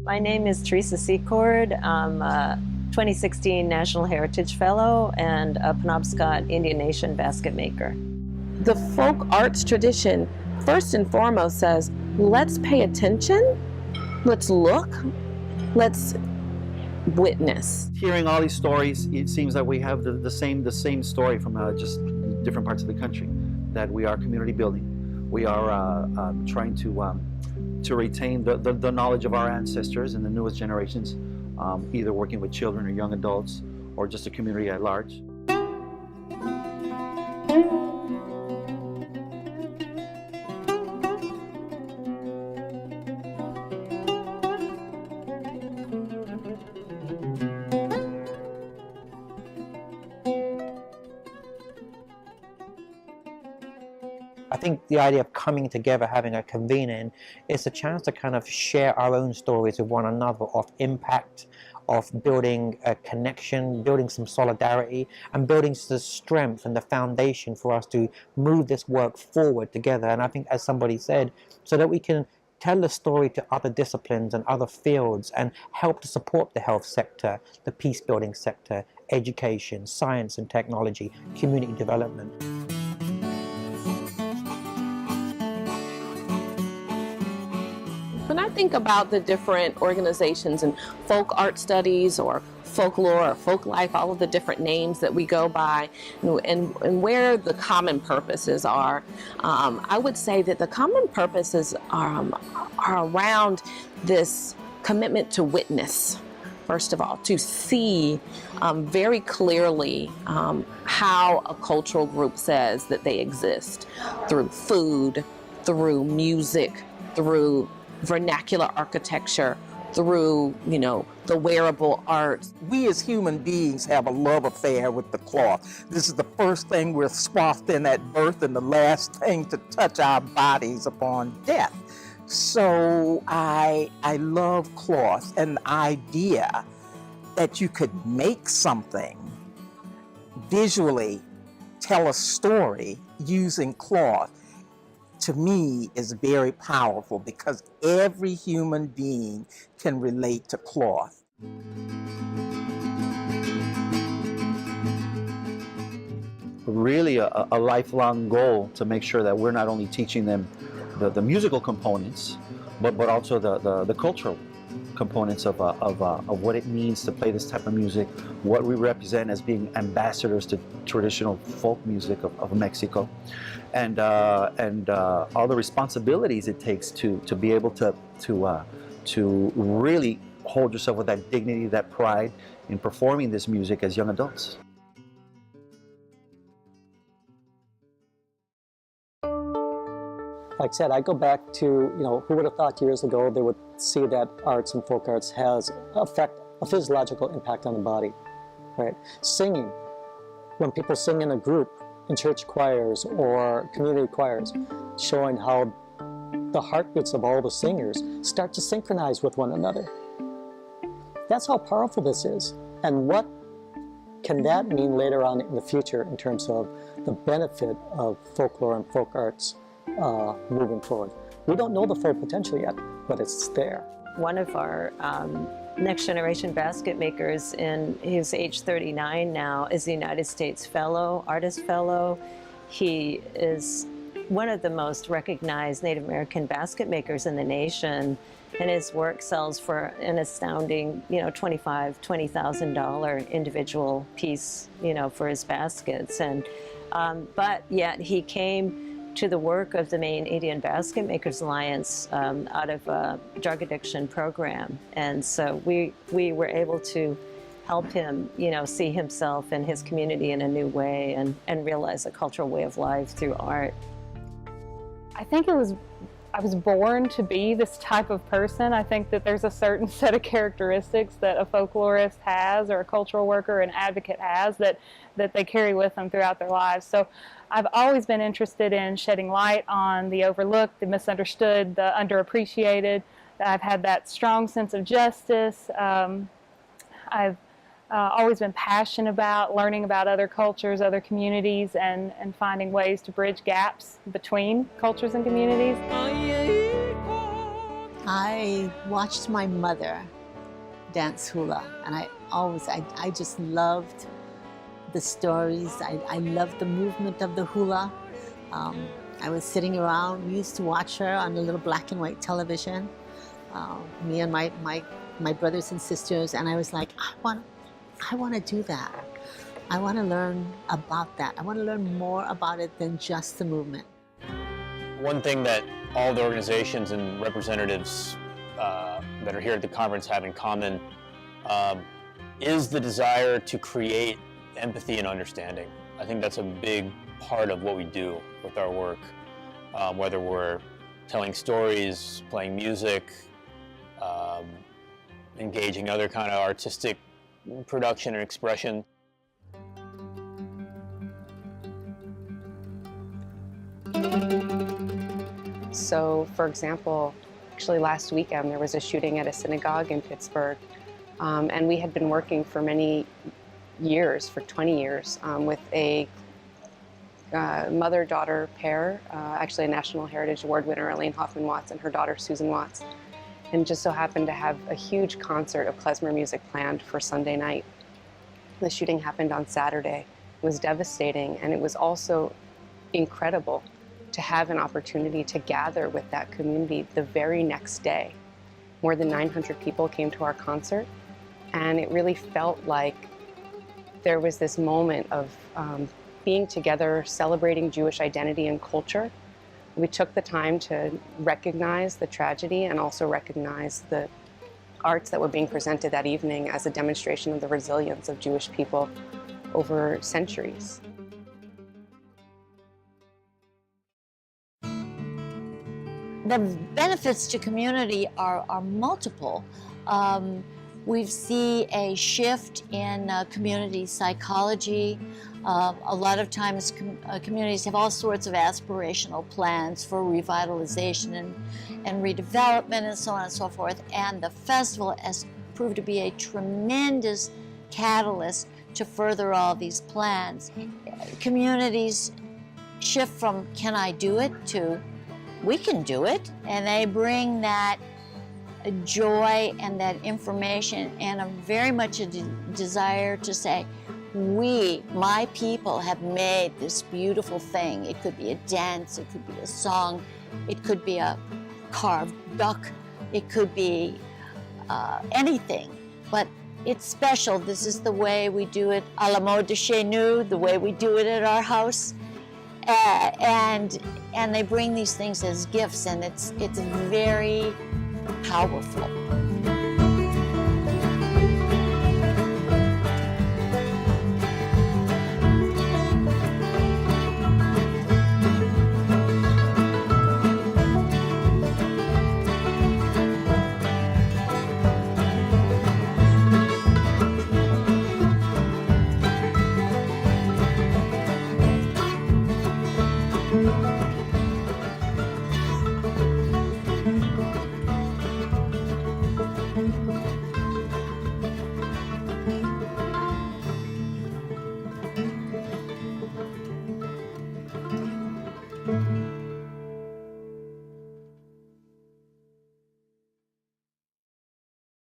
My name is Teresa Secord. I'm a 2016 National Heritage Fellow and a Penobscot Indian Nation basket maker. The folk arts tradition, first and foremost, says, let's pay attention, let's look, let's witness. Hearing all these stories, it seems that we have the same story from just different parts of the country, that we are community building. We are trying to retain the knowledge of our ancestors and the newest generations, either working with children or young adults or just the community at large. I think the idea of coming together, having a convening, is a chance to kind of share our own stories with one another of impact, of building a connection, building some solidarity, and building the strength and the foundation for us to move this work forward together. And I think, as somebody said, so that we can tell the story to other disciplines and other fields and help to support the health sector, the peace building sector, education, science and technology, community development. When I think about the different organizations and folk art studies or folklore or folk life, all of the different names that we go by, and where the common purposes are, I would say that the common purposes are around this commitment to witness. First of all, to see very clearly how a cultural group says that they exist through food, through music, through vernacular architecture, through, the wearable arts. We as human beings have a love affair with the cloth. This is the first thing we're swathed in at birth and the last thing to touch our bodies upon death. So I love cloth, and the idea that you could make something visually, tell a story using cloth, to me is very powerful because every human being can relate to cloth. Really a lifelong goal to make sure that we're not only teaching them the musical components, but also the cultural components of what it means to play this type of music, what we represent as being ambassadors to traditional folk music of Mexico, and all the responsibilities it takes to be able to really hold yourself with that dignity, that pride in performing this music as young adults. Like I said, I go back to, who would have thought years ago they would see that arts and folk arts has a physiological impact on the body, right? Singing, when people sing in a group, in church choirs or community choirs, showing how the heartbeats of all the singers start to synchronize with one another. That's how powerful this is. And what can that mean later on in the future in terms of the benefit of folklore and folk arts moving forward? We don't know the full potential yet, but it's there. One of our next generation basket makers, he's age 39 now, is a United States Fellow, Artist Fellow. He is one of the most recognized Native American basket makers in the nation, and his work sells for an astounding, $20,000 individual piece, for his baskets. And but yet he came to the work of the Maine Indian Basket Makers Alliance out of a drug addiction program. And so we were able to help him, see himself and his community in a new way and realize a cultural way of life through art. I think I was born to be this type of person. I think that there's a certain set of characteristics that a folklorist has, or a cultural worker, an advocate has, that they carry with them throughout their lives. So I've always been interested in shedding light on the overlooked, the misunderstood, the underappreciated. I've had that strong sense of justice. I've always been passionate about learning about other cultures, other communities, and finding ways to bridge gaps between cultures and communities. I watched my mother dance hula, and I just loved the stories. I loved the movement of the hula. I was sitting around, we used to watch her on the little black and white television, me and my brothers and sisters, and I was like, I want to do that. I want to learn about that. I want to learn more about it than just the movement. One thing that all the organizations and representatives that are here at the conference have in common is the desire to create empathy and understanding. I think that's a big part of what we do with our work, whether we're telling stories, playing music, engaging other kind of artistic production and expression. So, for example, actually last weekend there was a shooting at a synagogue in Pittsburgh, and we had been working for many years, for 20 years, with a mother-daughter pair, actually a National Heritage Award winner, Elaine Hoffman-Watts, and her daughter Susan Watts, and just so happened to have a huge concert of klezmer music planned for Sunday night. The shooting happened on Saturday. It was devastating, and it was also incredible to have an opportunity to gather with that community the very next day. More than 900 people came to our concert, and it really felt like there was this moment of being together, celebrating Jewish identity and culture. We took the time to recognize the tragedy and also recognize the arts that were being presented that evening as a demonstration of the resilience of Jewish people over centuries. The benefits to community are multiple. We see a shift in community psychology. A lot of times communities have all sorts of aspirational plans for revitalization and redevelopment and so on and so forth. And the festival has proved to be a tremendous catalyst to further all these plans. Communities shift from "can I do it" to "we can do it," and they bring that joy and that information and very much a desire to say, we, my people, have made this beautiful thing. It could be a dance, it could be a song, it could be a carved duck, it could be anything, but it's special. This is the way we do it à la mode de chez nous, the way we do it at our house. And they bring these things as gifts, and it's very powerful.